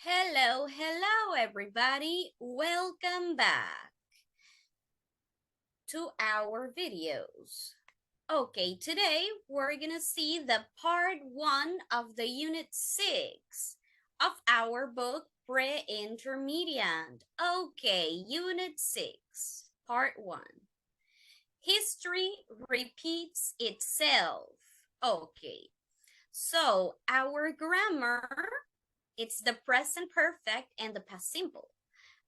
Hello, hello, everybody. Welcome back to our videos. Okay, today we're gonna see the part 1 of the unit 6 of our book Pre-Intermediate. Okay, unit 6, part 1. History repeats itself. Okay, so our grammar, it's the present perfect and the past simple.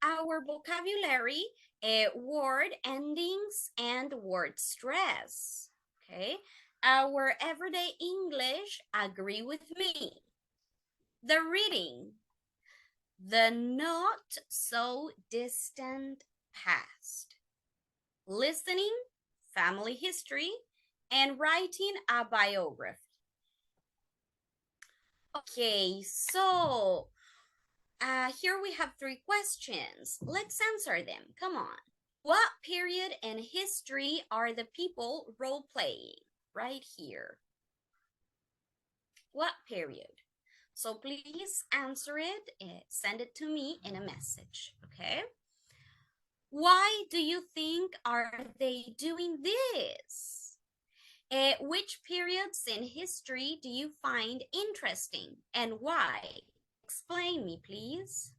Our vocabulary, word endings and word stress. Okay. Our everyday English, agree with me. The reading, the not so distant past. Listening, family history, and writing a biography. Okay, so here we have 3 questions. Let's answer them. Come on. What period in history are the people role-playing? Right here. What period? So please answer it, send it to me in a message, okay? Why do you think are they doing this? Which periods in history do you find interesting and why? Explain me, please.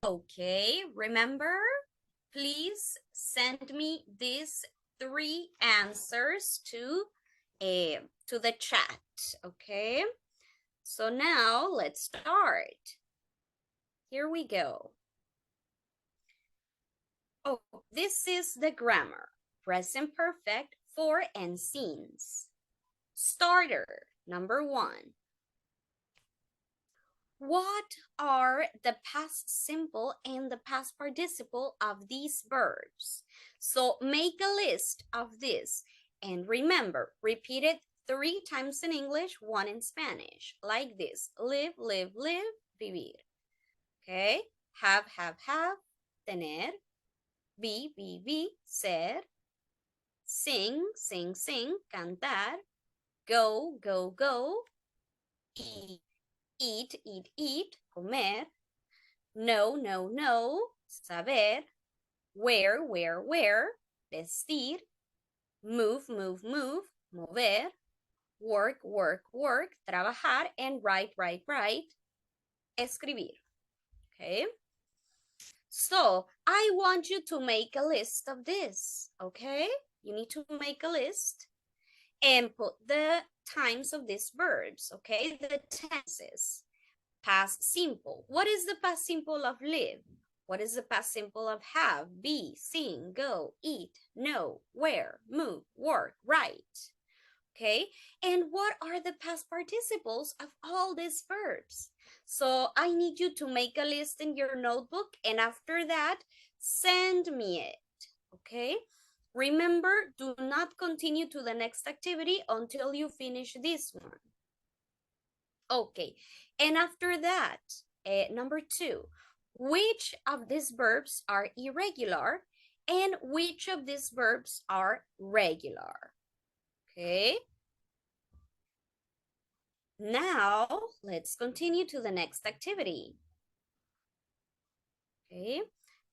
Okay, remember, please send me these 3 answers to the chat, okay? So now let's start. Here we go. Oh, this is the grammar. Present perfect, for and since. Starter, number 1. What are the past simple and the past participle of these verbs? So make a list of this and remember, repeat it 3 times in English, 1 in Spanish, like this. Live, live, live, vivir. Okay? Have, tener. Be, ser. Sing, sing, cantar. Go, go. Eat, comer. No, saber. Wear, vestir. Move, mover. Work, trabajar. And write, escribir. Okay? So, I want you to make a list of this, okay? You need to make a list and put the times of these verbs, okay? The tenses. Past simple. What is the past simple of live? What is the past simple of have, be, sing, go, eat, know, wear, move, work, write? Okay, and what are the past participles of all these verbs? So I need you to make a list in your notebook, and after that, send me it, okay? Remember, do not continue to the next activity until you finish this one. Okay, and after that, number 2, which of these verbs are irregular and which of these verbs are regular? Okay. Now, let's continue to the next activity. Okay.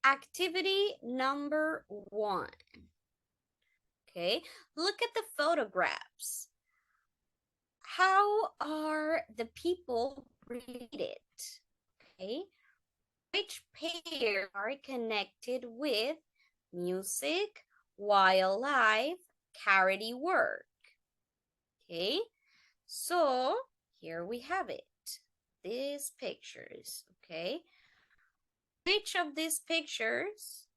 Activity number 1. Okay. Look at the photographs. How are the people greeted? Okay. Which pair are connected with music, wildlife, charity work? Okay. So here we have it. These pictures, okay? Which of these pictures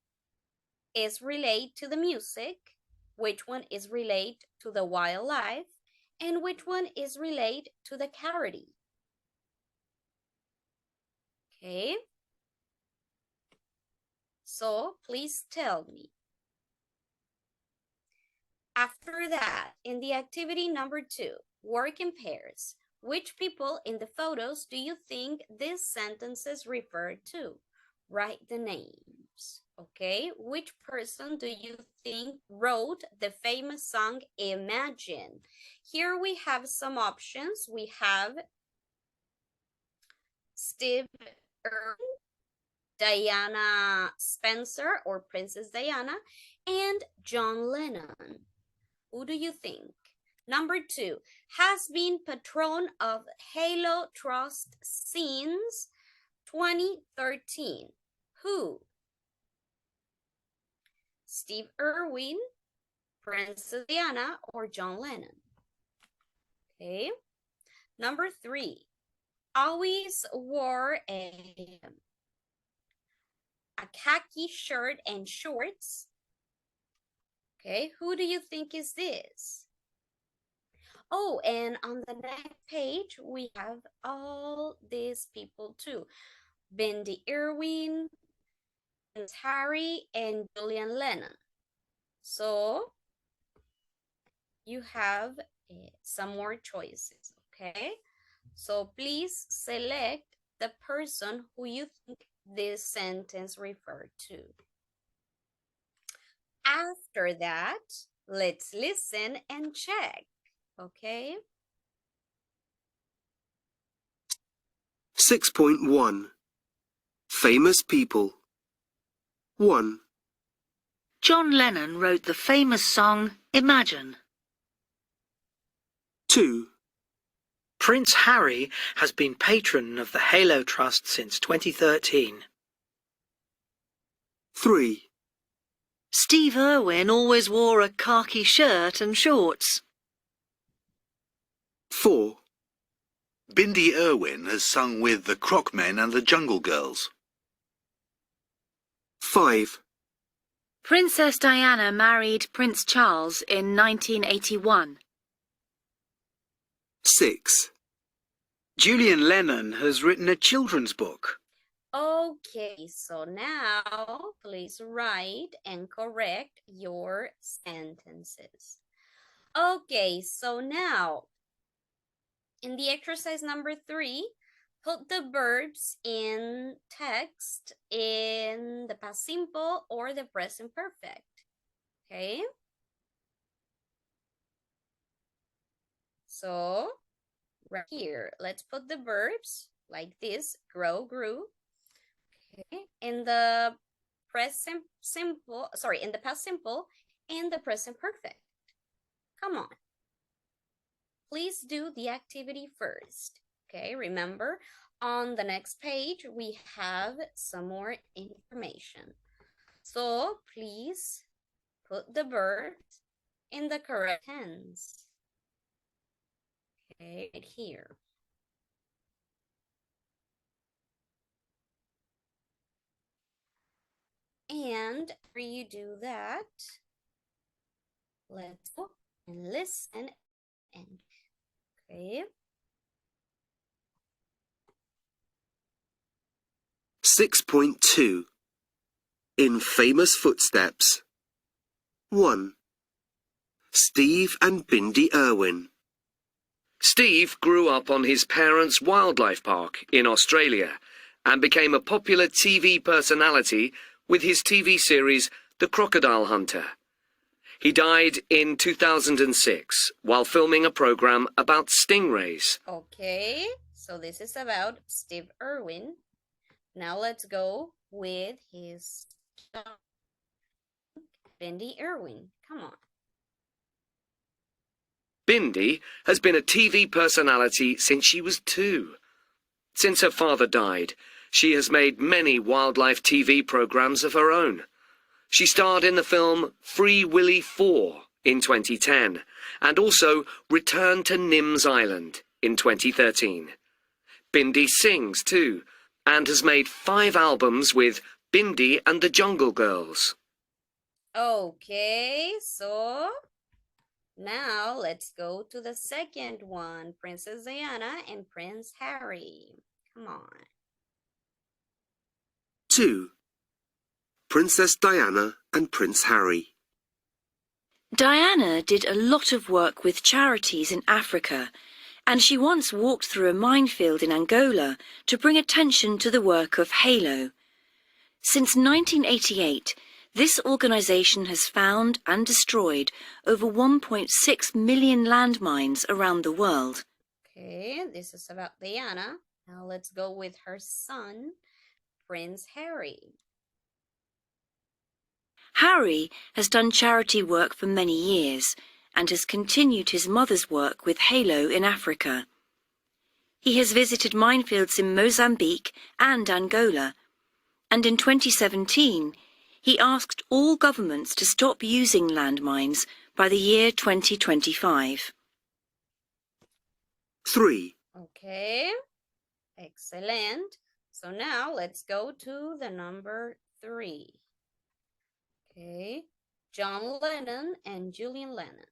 is related to the music? Which one is related to the wildlife? And which one is related to the charity? Okay. So please tell me. After that, in the activity number 2, work in pairs. Which people in the photos do you think these sentences refer to? Write the names, okay? Which person do you think wrote the famous song Imagine? Here we have some options. We have Steve Irwin, Diana Spencer or Princess Diana, and John Lennon. Who do you think? Number 2, has been patron of Halo Trust since 2013. Who? Steve Irwin, Princess Diana, or John Lennon? Okay. Number 3, always wore a khaki shirt and shorts. Okay, who do you think is this? Oh, and on the next page, we have all these people too. Bindi Irwin, Prince Harry, and Julian Lennon. So, you have some more choices, okay? So, please select the person who you think this sentence referred to. After that, let's listen and check, okay? 6.1 Famous People. 1. John Lennon wrote the famous song Imagine. 2. Prince Harry has been patron of the Halo Trust since 2013. 3. Steve Irwin always wore a khaki shirt and shorts. 4. Bindi Irwin has sung with the Crockmen and the Jungle Girls. 5. Princess Diana married Prince Charles in 1981. 6. Julian Lennon has written a children's book. Okay, so now please write and correct your sentences. Okay, so now in the exercise number 3, put the verbs in text in the past simple or the present perfect. Okay? So, right here, let's put the verbs like this: grow, grew. Okay, in the present simple, in the past simple and the present perfect. Come on. Please do the activity first. Okay, remember, on the next page, we have some more information. So please put the verbs in the correct tense. Okay, right here. And after you do that, let's go and listen and okay. 6.2 In Famous Footsteps. 1. Steve and Bindi Irwin. Steve grew up on his parents' wildlife park in Australia and became a popular TV personality with his TV series The Crocodile Hunter. He died in 2006 while filming a program about stingrays. Okay, so this is about Steve Irwin. Now let's go with his Bindi Irwin. Come on. Bindi has been a TV personality since she was 2. Since her father died, she has made many wildlife TV programs of her own. She starred in the film Free Willy 4 in 2010 and also returned to Nims Island in 2013. Bindi sings too and has made 5 albums with Bindi and the Jungle Girls. Okay, so now let's go to the second one, Princess Diana and Prince Harry. Come on. 2. Princess Diana and Prince Harry. Diana did a lot of work with charities in Africa, and she once walked through a minefield in Angola to bring attention to the work of Halo. Since 1988, this organisation has found and destroyed over 1.6 million landmines around the world. Okay, this is about Diana. Now let's go with her son, Prince Harry. Harry has done charity work for many years and has continued his mother's work with Halo in Africa. He has visited minefields in Mozambique and Angola, and in 2017, he asked all governments to stop using landmines by the year 2025. 3, Okay, excellent. So now let's go to the number 3. Okay, John Lennon and Julian Lennon.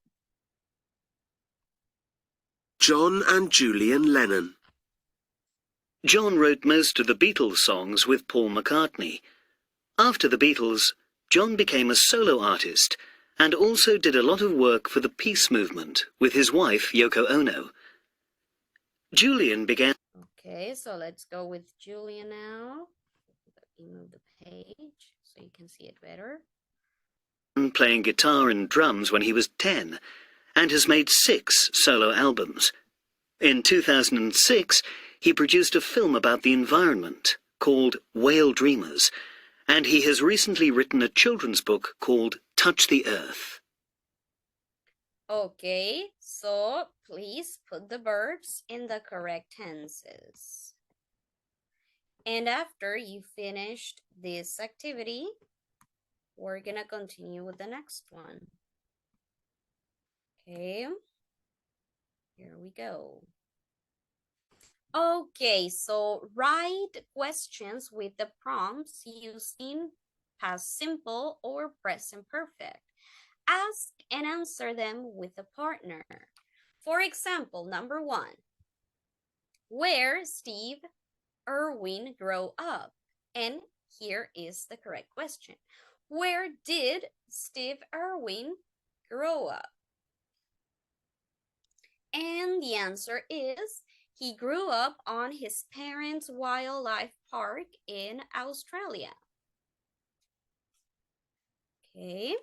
John and Julian Lennon. John wrote most of the Beatles songs with Paul McCartney. After the Beatles, John became a solo artist and also did a lot of work for the peace movement with his wife Yoko Ono. Julian began Okay, so let's go with Julian now. Let me move the page so you can see it better. playing guitar and drums when he was 10 and has made 6 solo albums. In 2006, he produced a film about the environment called Whale Dreamers, and he has recently written a children's book called Touch the Earth. Okay, so please put the verbs in the correct tenses. And after you finished this activity, we're gonna continue with the next one. Okay, here we go. Okay, so write questions with the prompts using past simple or present perfect. Ask and answer them with a partner. For example, number 1, where Steve Irwin grow up? And here is the correct question. Where did Steve Irwin grow up? And the answer is he grew up on his parents' wildlife park in Australia. Okay.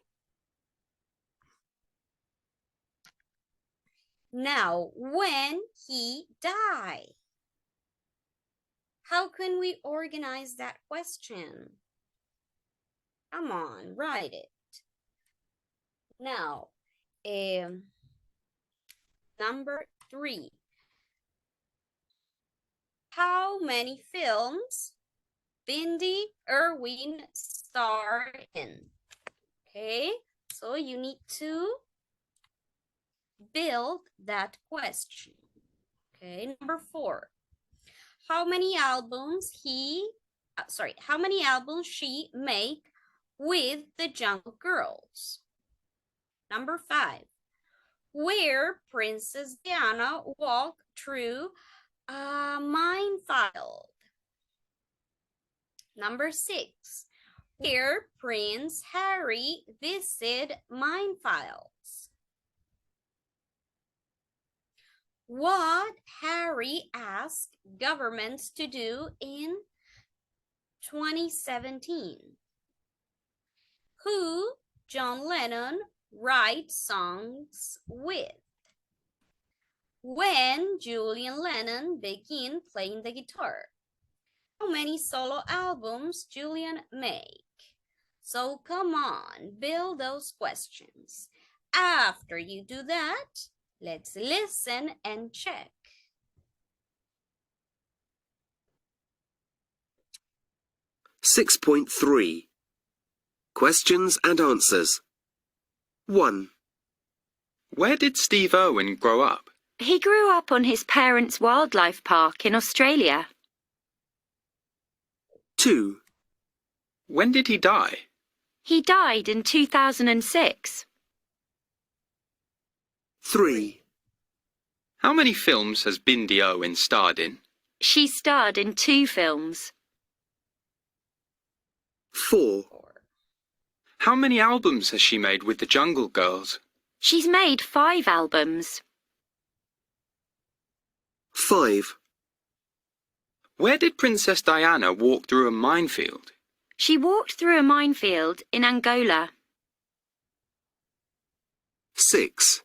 Now, when he died? How can we organize that question? Come on, write it. Now, number 3. How many films Bindi Irwin starred in? Okay, so you need to build that question. Okay, number 4. How many albums how many albums she made with the Jungle Girls? Number 5. Where Princess Diana walked through a minefield. Number 6. Where Prince Harry visited minefields. What Harry asked governments to do in 2017. Who John Lennon writes songs with. When Julian Lennon began playing the guitar. How many solo albums Julian made? So come on, build those questions. After you do that, let's listen and check. .3 Questions and answers. 1, Where did Steve Irwin grow up? He grew up on his parents' wildlife park in Australia. 2, When did he die? He died in 2006. 3, How many films has Bindi Irwin starred in? She starred in 2 films. 4, How many albums has she made with the Jungle Girls? She's made 5 albums. 5, Where did Princess Diana walk through a minefield? She walked through a minefield in Angola. 6,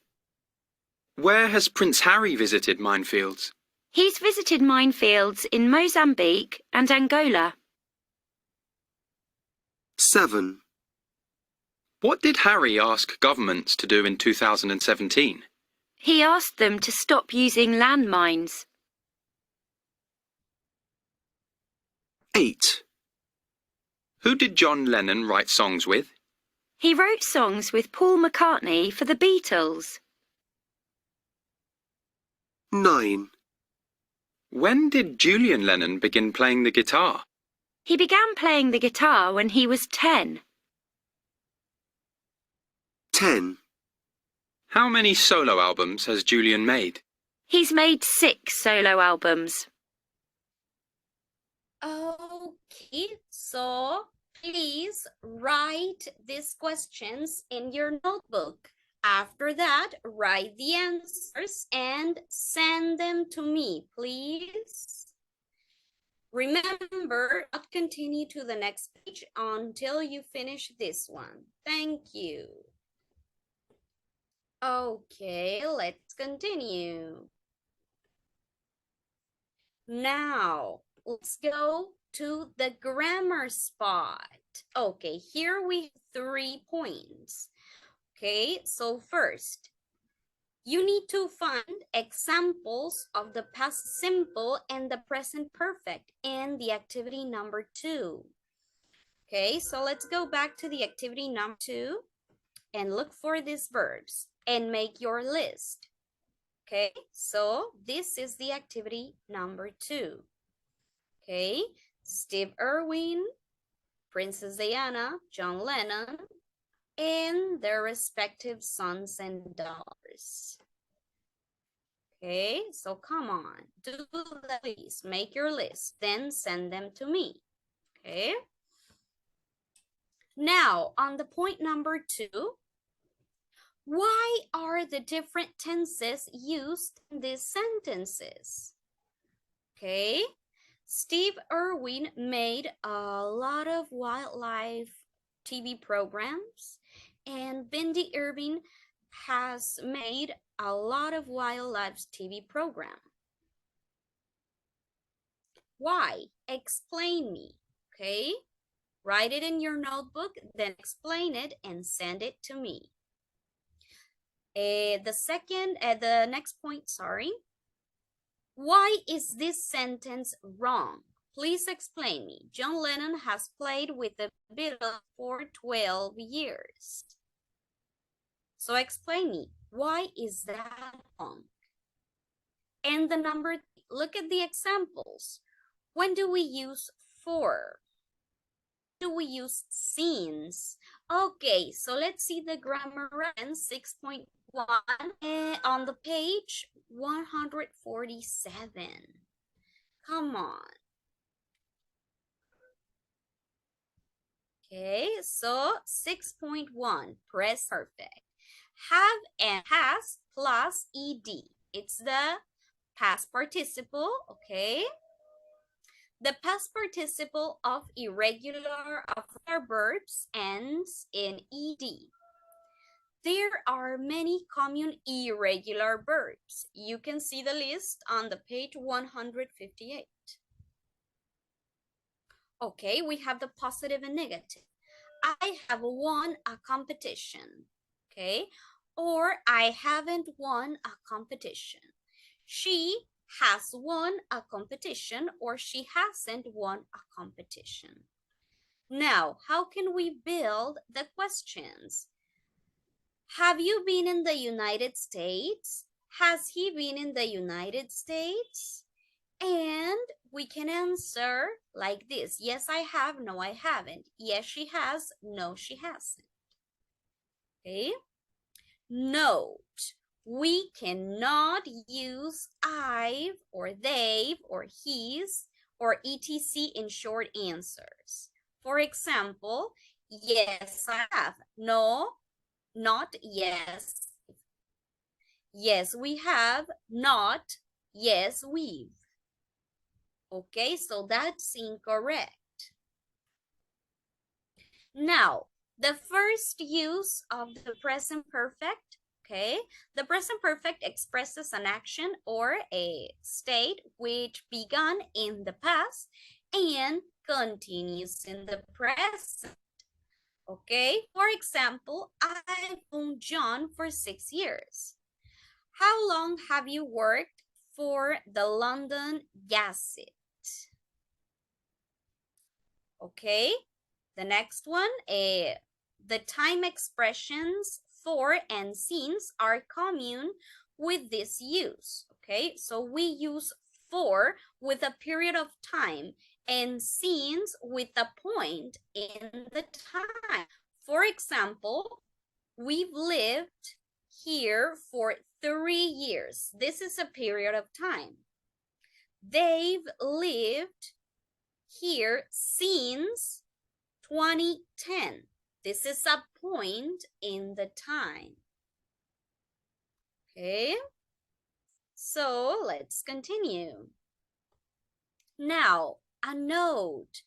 Where has Prince Harry visited minefields? He's visited minefields in Mozambique and Angola. 7, What did Harry ask governments to do in 2017? He asked them to stop using landmines. 8, Who did John Lennon write songs with? He wrote songs with Paul McCartney for the Beatles. 9, When did Julian Lennon begin playing the guitar? He began playing the guitar when he was 10. 10, How many solo albums has Julian made? He's made 6 solo albums. Okay, so please write these questions in your notebook. After that, write the answers and send them to me, please. Remember, not continue to the next page until you finish this one. Thank you. Okay, let's continue. Now, let's go to the grammar spot. Okay, here we have 3 points. Okay, so first, you need to find examples of the past simple and the present perfect in the activity number 2. Okay, so let's go back to the activity number 2 and look for these verbs and make your list. Okay, so this is the activity number 2. Okay, Steve Irwin, Princess Diana, John Lennon, and their respective sons and daughters. Okay, so come on, do that, please. Make your list, then send them to me. Okay. Now, on the point number 2, why are the different tenses used in these sentences? Okay, Steve Irwin made a lot of wildlife TV programs, and Bindi Irving has made a lot of wildlife TV program. Why? Explain me, okay? Write it in your notebook, then explain it and send it to me. The next point, sorry. Why is this sentence wrong? Please explain me. John Lennon has played with the Beatles for 12 years. So explain me, why is that wrong? And the number, look at the examples. When do we use for? Do we use since? Okay, so let's see the grammar reference 6.1 on the page 147. Come on. Okay, so 6.1, present perfect. Have and has plus ed. It's the past participle, okay? The past participle of irregular verbs ends in ed. There are many common irregular verbs. You can see the list on the page 158. Okay, we have the positive and negative. I have won a competition, okay? Or I haven't won a competition. She has won a competition, or she hasn't won a competition. Now, how can we build the questions? Have you been in the United States? Has he been in the United States? And we can answer like this. Yes, I have. No, I haven't. Yes, she has. No, she hasn't. Okay. Note, we cannot use I've or they've or he's or etc in short answers. For example, yes, I have. No, not yes. Yes, we have. Not yes, we've. Okay, so that's incorrect. Now, the first use of the present perfect Okay, the present perfect expresses an action or a state which began in the past and continues in the present. Okay, for example, I've known John for 6 years. How long have you worked for the London Gazette? Okay, the next one, the time expressions for and since are common with this use. Okay, so we use for with a period of time and since with a point in the time. For example, we've lived here for 3 years. This is a period of time. They've lived here since 2010. This is a point in the time. Okay, so let's continue. Now, a note.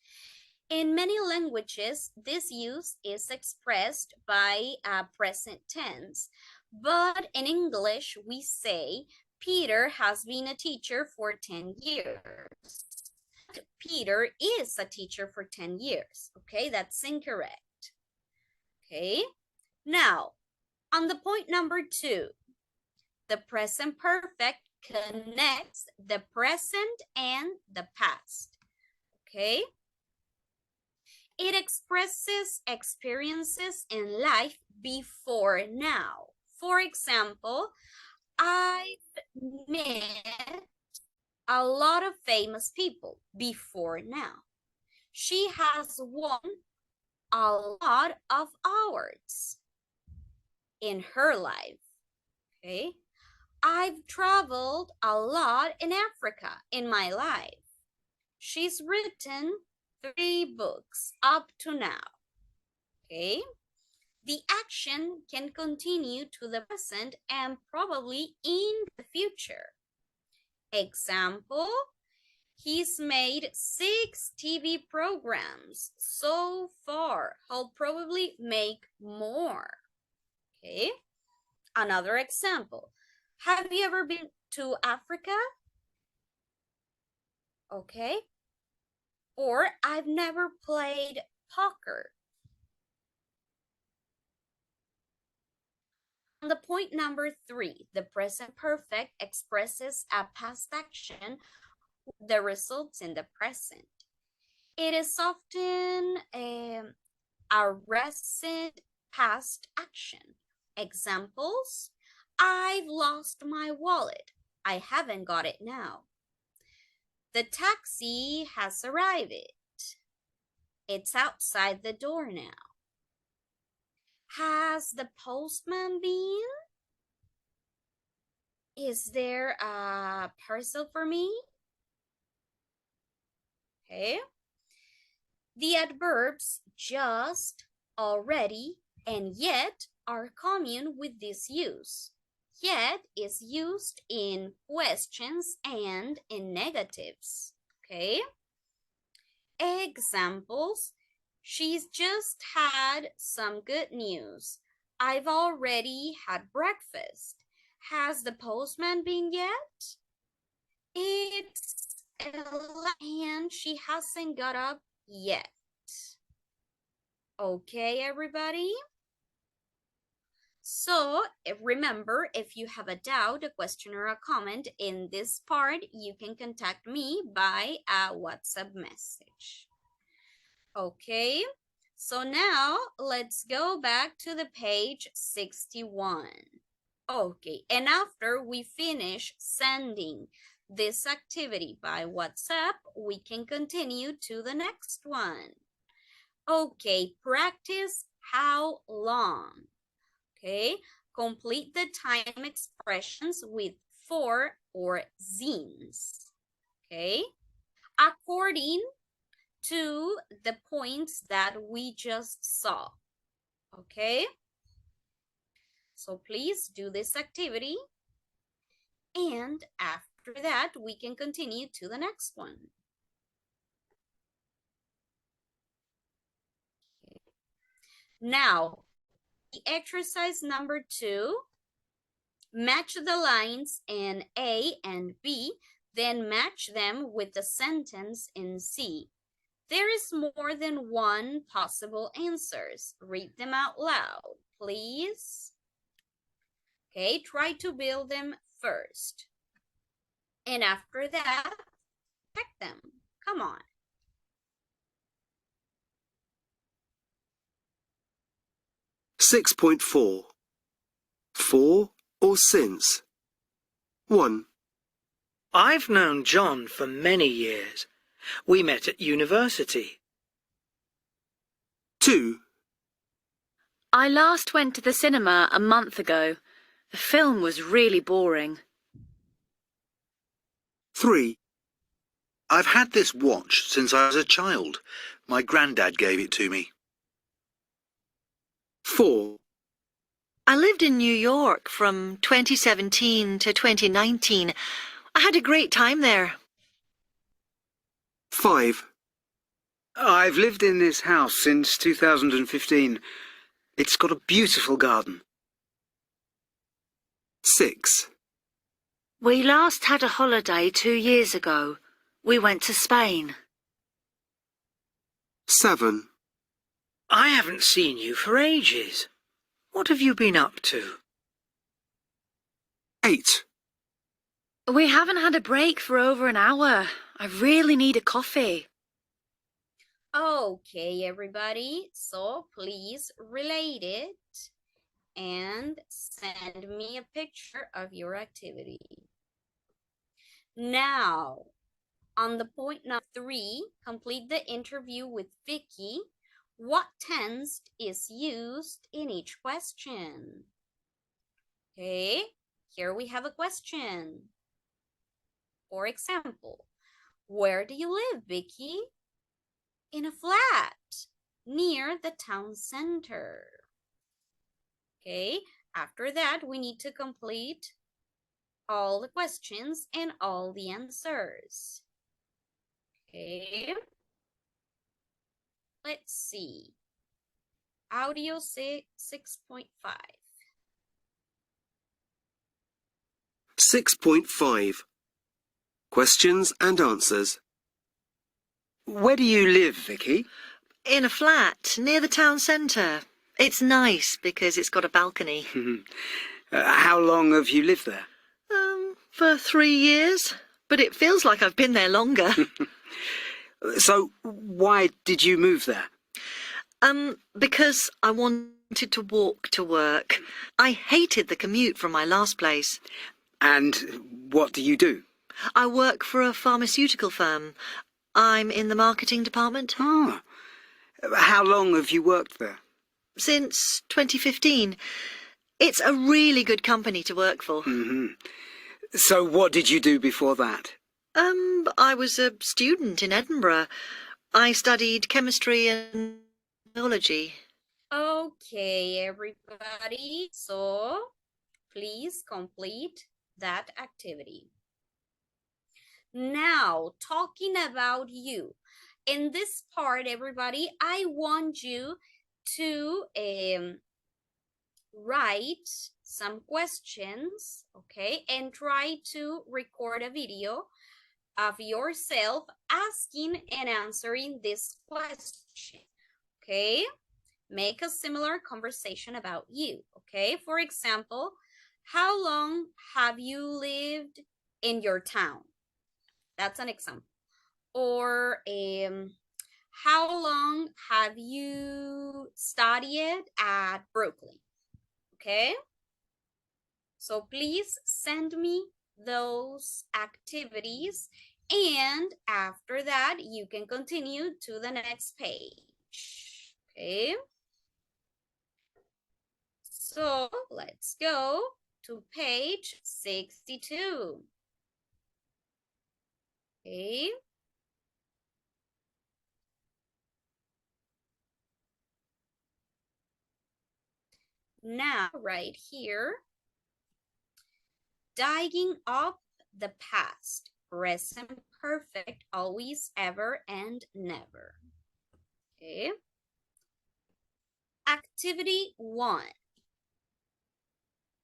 In many languages, this use is expressed by a present tense, but in English, we say, Peter has been a teacher for 10 years. Peter is a teacher for 10 years. Okay, that's incorrect. Okay, now on the point number 2, the present perfect connects the present and the past. Okay, it expresses experiences in life before now. For example, I've met a lot of famous people before now. She has won a lot of awards in her life. Okay, I've traveled a lot in Africa in my life. She's written 3 books up to now. Okay, the action can continue to the present and probably in the future. Example, he's made 6 TV programs so far. He'll probably make more. Okay, another example. Have you ever been to Africa? Okay. Or I've never played poker. On the point number 3, the present perfect expresses a past action that results in the present. It is often a recent past action. Examples, I've lost my wallet. I haven't got it now. The taxi has arrived. It's outside the door now. Has the postman been? Is there a parcel for me? Okay. The adverbs just, already, and yet are common with this use. Yet is used in questions and in negatives. Okay. Examples. She's just had some good news. I've already had breakfast. Has the postman been yet? It's 11 and she hasn't got up yet. Okay, everybody? So remember, if you have a doubt, a question, or a comment in this part, you can contact me by a WhatsApp message. Okay, so now let's go back to the page 61. Okay, and after we finish sending this activity by WhatsApp, we can continue to the next one. Okay, practice how long. Okay, complete the time expressions with for or since. Okay, according to the points that we just saw. Okay, so please do this activity, and after that we can continue to the next one. Okay. Now, the exercise number 2 Match the lines in A and B, then match them with the sentence in C. There is more than one possible answers. Read them out loud, please. Okay, try to build them first. And after that, check them. Come on. 6.4. For or since? 1, I've known John for many years. We met at university. 2, I last went to the cinema a month ago. The film was really boring. 3, I've had this watch since I was a child. My granddad gave it to me. 4, I lived in New York from 2017 to 2019. I had a great time there. 5, I've lived in this house since 2015. It's got a beautiful garden. 6, We last had a holiday 2 years ago. We went to Spain. 7, I haven't seen you for ages. What have you been up to? 8, We haven't had a break for over an hour. I really need a coffee. Okay, everybody. So please relate it and send me a picture of your activity. Now, on the point number 3, complete the interview with Vicky. What tense is used in each question? Okay, here we have a question. For example, where do you live, Vicky? In a flat near the town center. Okay, after that, we need to complete all the questions and all the answers. Okay, let's see. Audio 6.5. 6.5. Questions and answers. Where do you live, Vicky? In a flat near the town centre. It's nice because it's got a balcony. How long have you lived there? For 3 years, but it feels like I've been there longer. So, why did you move there? Because I wanted to walk to work. I hated the commute from my last place. And what do you do? I work for a pharmaceutical firm. I'm in the marketing department. Ah. How long have you worked there? Since 2015. It's a really good company to work for. So what did you do before that? I was a student in Edinburgh. I studied chemistry and biology. Okay, everybody. So please complete that activity. Now, talking about you. In this part, everybody, I want you to write some questions, okay, and try to record a video of yourself asking and answering this question, okay? Make a similar conversation about you, okay? For example, how long have you lived in your town? That's an example. Or how long have you studied at Brooklyn? Okay? So please send me those activities, and after that, you can continue to the next page. Okay? So let's go to page 62. Okay. Now, right here, digging up the past, present perfect, always, ever, and never. Okay. Activity 1.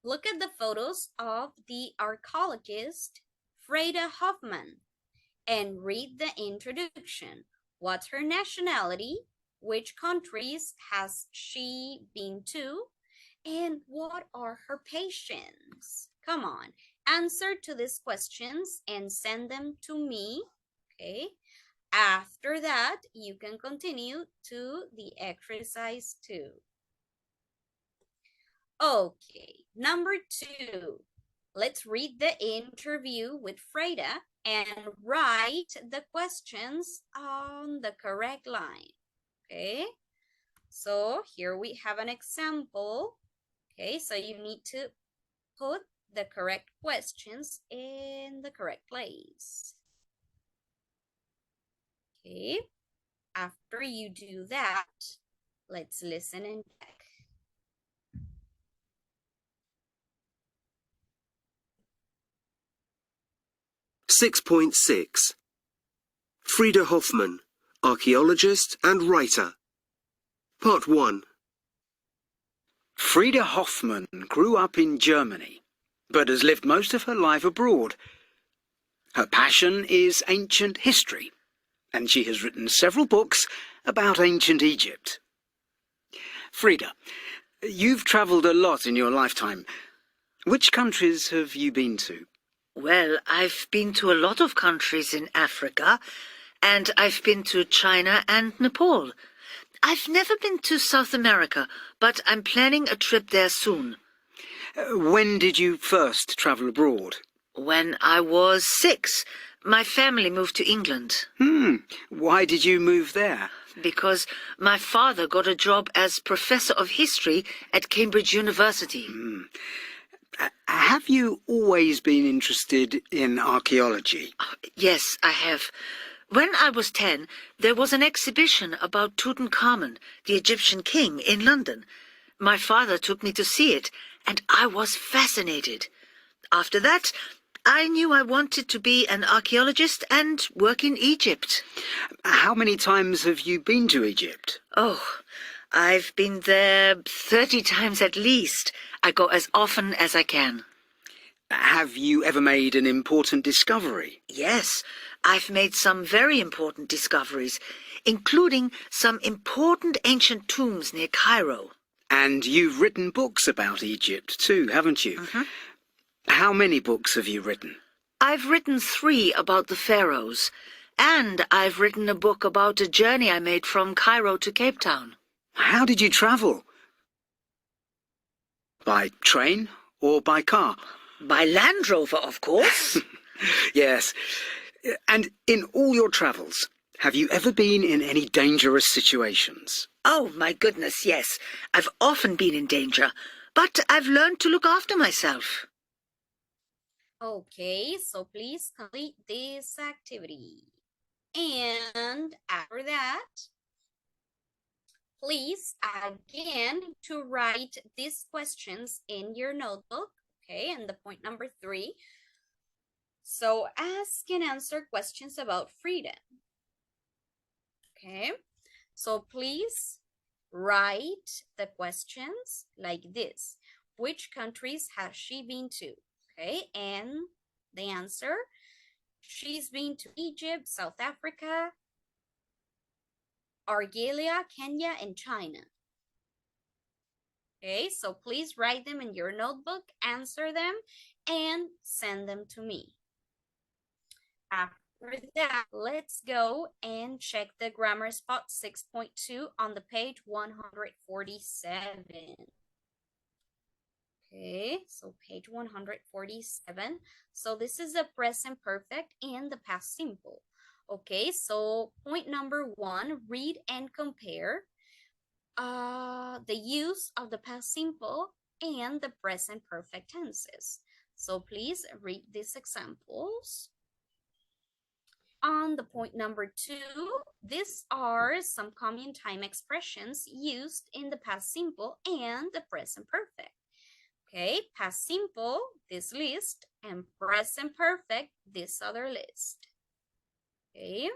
look at the photos of the archaeologist Freda Hoffman and read the introduction. What's her nationality? Which countries has she been to? And what are her patients? Come on, answer to these questions and send them to me, okay? After that, you can continue to the exercise 2. Okay, number 2. Let's read the interview with Freda and write the questions on the correct line. Okay, so here we have an example. Okay, so you need to put the correct questions in the correct place. Okay, after you do that, let's listen and check. Six point 6. Frida Hoffman, archaeologist and writer. Part 1. Frida Hoffman grew up in Germany, but has lived most of her life abroad. Her passion is ancient history, and she has written several books about ancient Egypt. Frida, you've travelled a lot in your lifetime. Which countries have you been to? Well, I've been to a lot of countries in Africa, and I've been to China and Nepal. I've never been to South America, but I'm planning a trip there soon. When did you first travel abroad? When I was 6, my family moved to England. Why did you move there? Because my father got a job as professor of history at Cambridge University. Have you always been interested in archaeology? Yes, I have. When I was 10, there was an exhibition about Tutankhamun, the Egyptian king, in London. My father took me to see it, and I was fascinated. After that, I knew I wanted to be an archaeologist and work in Egypt. How many times have you been to Egypt? Oh, I've been there 30 times at least. I go as often as I can. Have you ever made an important discovery? Yes, I've made some very important discoveries, including some important ancient tombs near Cairo. And you've written books about Egypt too, haven't you? How many books have you written? I've written 3 about the pharaohs, and I've written a book about a journey I made from Cairo to Cape Town. How did you travel? By train or by car? By Land Rover, of course. Yes. And in all your travels, have you ever been in any dangerous situations? Oh, my goodness, yes. I've often been in danger, but I've learned to look after myself. Okay, so please complete this activity. And after that, please again to write these questions in your notebook, okay, and the point number 3. So ask and answer questions about freedom. Okay, so please write the questions like this. Which countries has she been to? Okay, and the answer, she's been to Egypt, South Africa, Argelia, Kenya, and China. Okay, so please write them in your notebook, answer them, and send them to me. After that, let's go and check the grammar spot 6.2 on the page 147. Okay, so page 147. So this is the present perfect and the past simple. Okay, so point number 1, read and compare the use of the past simple and the present perfect tenses. So please read these examples. On the point number 2, these are some common time expressions used in the past simple and the present perfect. Okay, past simple, this list, and present perfect, this other list. Okay.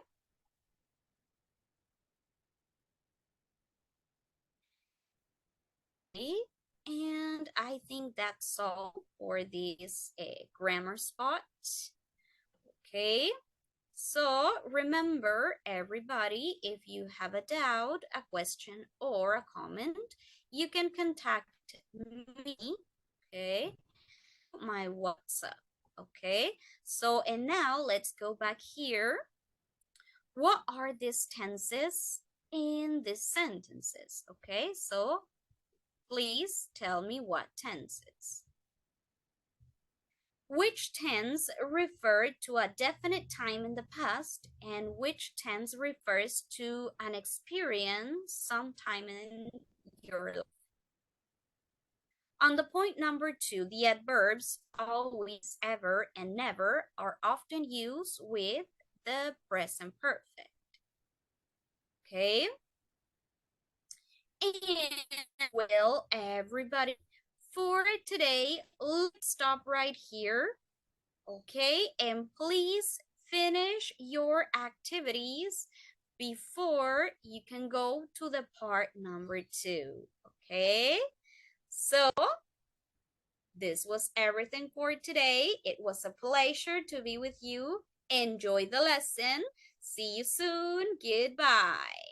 And I think that's all for this grammar spot. Okay. So remember, everybody, if you have a doubt, a question, or a comment, you can contact me, okay, my WhatsApp, okay? So, and now let's go back here. What are these tenses in these sentences, okay? So, please tell me what tenses. Which tense referred to a definite time in the past and which tense refers to an experience sometime in your life? On the point number 2, the adverbs always, ever, and never are often used with the present perfect. Okay? And well, everybody, for today, let's stop right here. Okay, and please finish your activities before you can go to the part number 2. Okay, so this was everything for today. It was a pleasure to be with you. Enjoy the lesson. See you soon. Goodbye.